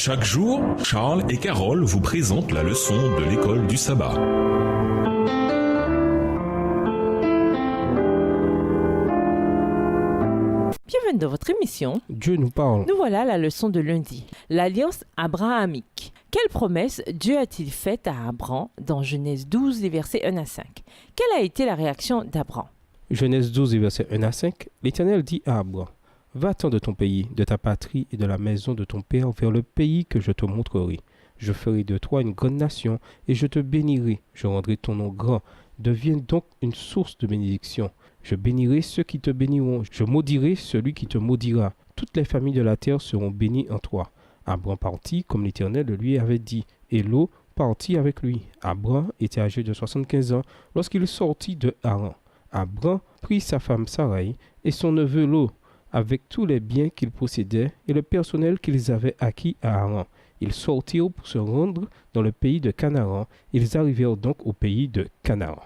Chaque jour, Charles et Carole vous présentent la leçon de l'école du sabbat. Bienvenue dans votre émission. Dieu nous parle. Nous voilà à la leçon de lundi. L'alliance abrahamique. Quelle promesse Dieu a-t-il faite à Abraham dans Genèse 12, les versets 1 à 5? Quelle a été la réaction d'Abraham? Genèse 12, les versets 1 à 5. L'Éternel dit à Abraham, « Va-t'en de ton pays, de ta patrie et de la maison de ton père vers le pays que je te montrerai. Je ferai de toi une grande nation et je te bénirai. Je rendrai ton nom grand. Deviens donc une source de bénédiction. Je bénirai ceux qui te béniront. Je maudirai celui qui te maudira. Toutes les familles de la terre seront bénies en toi. » Abraham partit comme l'Éternel le lui avait dit, et Lot partit avec lui. Abraham était âgé de 75 ans lorsqu'il sortit de Haran. Abraham prit sa femme Sarai et son neveu Lot, avec tous les biens qu'ils possédaient et le personnel qu'ils avaient acquis à Haran. Ils sortirent pour se rendre dans le pays de Canaan. Ils arrivèrent donc au pays de Canaan.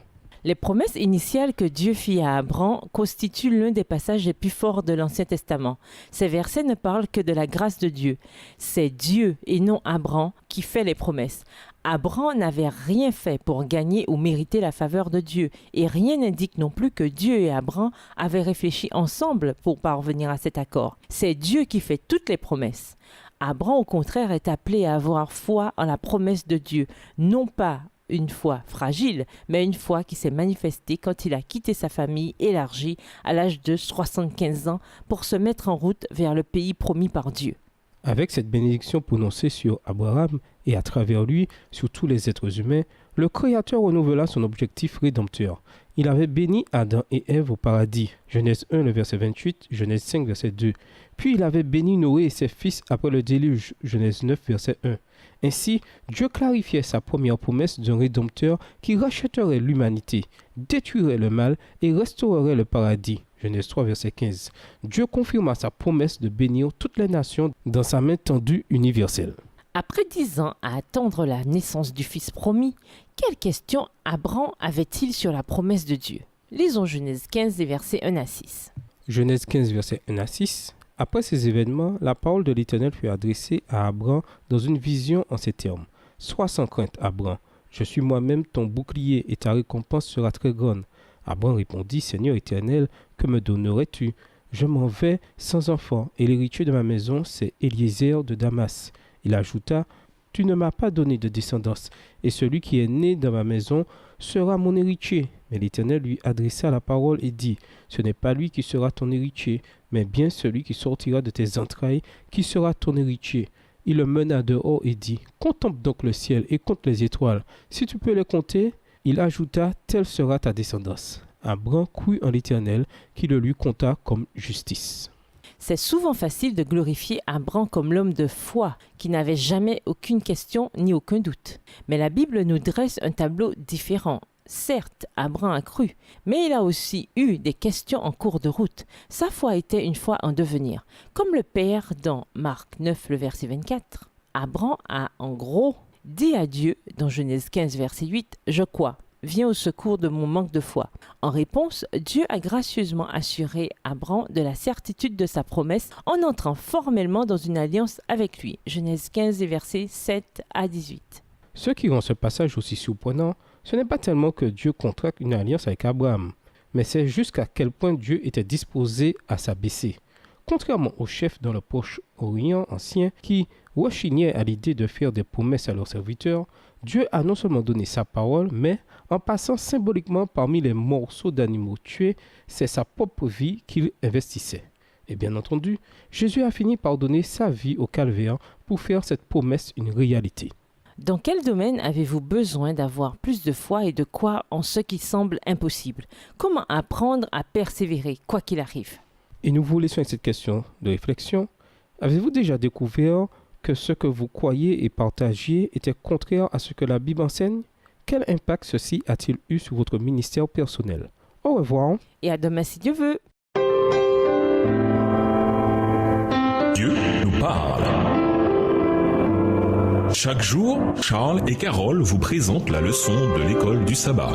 Les promesses initiales que Dieu fit à Abraham constituent l'un des passages les plus forts de l'Ancien Testament. Ces versets ne parlent que de la grâce de Dieu. C'est Dieu et non Abraham qui fait les promesses. Abraham n'avait rien fait pour gagner ou mériter la faveur de Dieu, et rien n'indique non plus que Dieu et Abraham avaient réfléchi ensemble pour parvenir à cet accord. C'est Dieu qui fait toutes les promesses. Abraham, au contraire, est appelé à avoir foi en la promesse de Dieu, non pas une foi fragile, mais une foi qui s'est manifestée quand il a quitté sa famille élargie à l'âge de 75 ans pour se mettre en route vers le pays promis par Dieu. Avec cette bénédiction prononcée sur Abraham et à travers lui sur tous les êtres humains, le Créateur renouvela son objectif rédempteur. Il avait béni Adam et Ève au paradis. Genèse 1, le verset 28, Genèse 5, verset 2. Puis il avait béni Noé et ses fils après le déluge. Genèse 9, verset 1. Ainsi, Dieu clarifiait sa première promesse d'un rédempteur qui rachèterait l'humanité, détruirait le mal et restaurerait le paradis. Genèse 3, verset 15. Dieu confirma sa promesse de bénir toutes les nations dans sa main tendue universelle. Après 10 ans à attendre la naissance du fils promis, quelles questions Abraham avait-il sur la promesse de Dieu? Lisons Genèse 15, versets 1 à 6. Genèse 15, versets 1 à 6. Après ces événements, la parole de l'Éternel fut adressée à Abraham dans une vision en ces termes. « Sois sans crainte, Abraham, je suis moi-même ton bouclier et ta récompense sera très grande. » Abraham répondit, « Seigneur Éternel, que me donnerais-tu? Je m'en vais sans enfant, et l'héritier de ma maison, c'est Eliezer de Damas. » Il ajouta, « Tu ne m'as pas donné de descendance, et celui qui est né dans ma maison sera mon héritier. » Mais l'Éternel lui adressa la parole et dit, « Ce n'est pas lui qui sera ton héritier, mais bien celui qui sortira de tes entrailles qui sera ton héritier. » Il le mena dehors et dit, « Contemple donc le ciel et compte les étoiles. Si tu peux les compter, » il ajouta, « Telle sera ta descendance. » Abraham crut en l'Éternel qui le lui compta comme justice. C'est souvent facile de glorifier Abraham comme l'homme de foi qui n'avait jamais aucune question ni aucun doute. Mais la Bible nous dresse un tableau différent. Certes, Abraham a cru, mais il a aussi eu des questions en cours de route. Sa foi était une foi en devenir. Comme le Père dans Marc 9, le verset 24. Abraham a en gros dit à Dieu dans Genèse 15, verset 8, « Je crois. Viens au secours de mon manque de foi. » En réponse, Dieu a gracieusement assuré Abraham de la certitude de sa promesse en entrant formellement dans une alliance avec lui. Genèse 15, versets 7 à 18. Ce qui rend ce passage aussi surprenant, ce n'est pas tellement que Dieu contracte une alliance avec Abraham, mais c'est jusqu'à quel point Dieu était disposé à s'abaisser. Contrairement aux chefs dans le Proche-Orient ancien qui rechignaient à l'idée de faire des promesses à leurs serviteurs, Dieu a non seulement donné sa parole, mais en passant symboliquement parmi les morceaux d'animaux tués, c'est sa propre vie qu'il investissait. Et bien entendu, Jésus a fini par donner sa vie au calvaire pour faire cette promesse une réalité. Dans quel domaine avez-vous besoin d'avoir plus de foi et de croire en ce qui semble impossible? Comment apprendre à persévérer, quoi qu'il arrive? Et nous vous laissons avec cette question de réflexion. Avez-vous déjà découvert que ce que vous croyez et partagiez était contraire à ce que la Bible enseigne? Quel impact ceci a-t-il eu sur votre ministère personnel? Au revoir. Et à demain si Dieu veut. Dieu nous parle. Chaque jour, Charles et Carole vous présentent la leçon de l'école du sabbat.